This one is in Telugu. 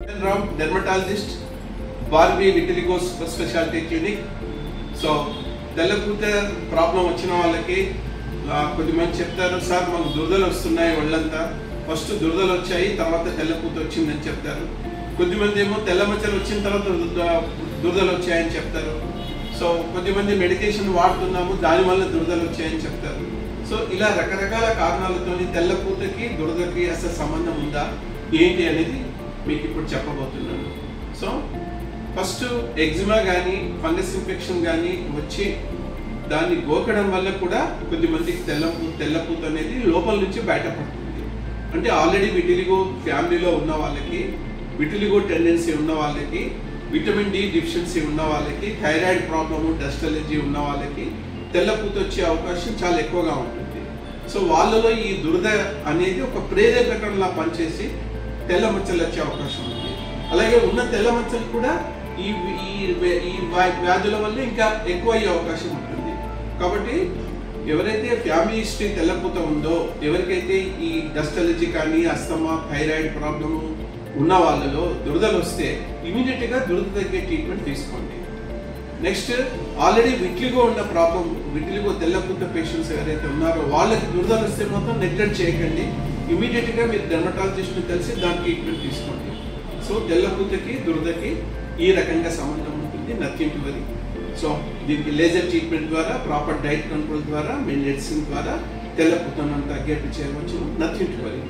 Ram, dermatologist, Barbie Vitiligo super specialty clinic. So తెల్లపూత ప్రాబ్లం వచ్చిన వాళ్ళకి కొద్దిమంది చెప్తారు, సార్ మాకు దురదలు వస్తున్నాయి ఒళ్ళంతా, ఫస్ట్ దురదలు వచ్చాయి తర్వాత తెల్లపూత వచ్చిందని చెప్తారు. కొద్దిమంది ఏమో తెల్ల మచ్చలు వచ్చిన తర్వాత దురదలు వచ్చాయని చెప్తారు. సో కొద్దిమంది మెడికేషన్ వాడుతున్నాము దానివల్ల దురదలు వచ్చాయని చెప్తారు. సో ఇలా రకరకాల కారణాలతో తెల్లపూతకి దురదకి అసలు సంబంధం ఉందా ఏంటి అనేది మీకు ఇప్పుడు చెప్పబోతున్నాను. సో ఫస్ట్ ఎగ్జిమా కానీ ఫంగస్ ఇన్ఫెక్షన్ కానీ వచ్చి దాన్ని గోకడం వల్ల కూడా కొద్దిమందికి తెల్లపూత అనేది లోపల నుంచి బయటపడుతుంది. అంటే ఆల్రెడీ విటిలిగో ఫ్యామిలీలో ఉన్న వాళ్ళకి, విటిలిగో టెండెన్సీ ఉన్న వాళ్ళకి, విటమిన్ డి డిఫిషియన్సీ ఉన్న వాళ్ళకి, థైరాయిడ్ ప్రాబ్లము, డస్ట్ అలర్జీ ఉన్న వాళ్ళకి తెల్లపూత వచ్చే అవకాశం చాలా ఎక్కువగా ఉంటుంది. సో వాళ్ళలో ఈ దురద అనేది ఒక ప్రేరేపకంలా పనిచేసి తెల్ల మచ్చలు వచ్చే అవకాశం ఉంది. అలాగే ఉన్న తెల్ల మచ్చలు కూడా ఈ వ్యాధుల వల్ల ఇంకా ఎక్కువ అయ్యే అవకాశం ఉంటుంది. కాబట్టి ఎవరైతే ఫ్యామిలీ హిస్టరీ తెల్లపూత ఉందో, ఎవరికైతే ఈ డస్ట్ అలర్జీ కానీ, అస్తమా, థైరాయిడ్ ప్రాబ్లము ఉన్న వాళ్ళలో దురదలు వస్తే ఇమీడియట్గా దురద తగ్గే ట్రీట్మెంట్ తీసుకోండి. నెక్స్ట్ ఆల్రెడీ విటిలిగో ఉన్న ప్రాబ్లం, విటిలిగో తెల్లపూత పేషెంట్స్ ఎవరైతే ఉన్నారో వాళ్ళకి దురదలు వస్తే మాత్రం నెగ్లెక్ట్ చేయకండి. ఇమీడియట్గా మీరు డెర్మటాలజిస్ట్ని కలిసి దాని ట్రీట్మెంట్ తీసుకోండి. సో తెల్లపూతకి దురదకి ఈ రకంగా సంబంధం ఉంటుంది, నథింగ్ టు వరీ. సో దీనికి లేజర్ ట్రీట్మెంట్ ద్వారా, ప్రాపర్ డైట్ కంట్రోల్ ద్వారా, మెడిసిన్ ద్వారా తెల్లపూతను తగ్గేట్టు చేయవచ్చు, నథింగ్ టు వరీ.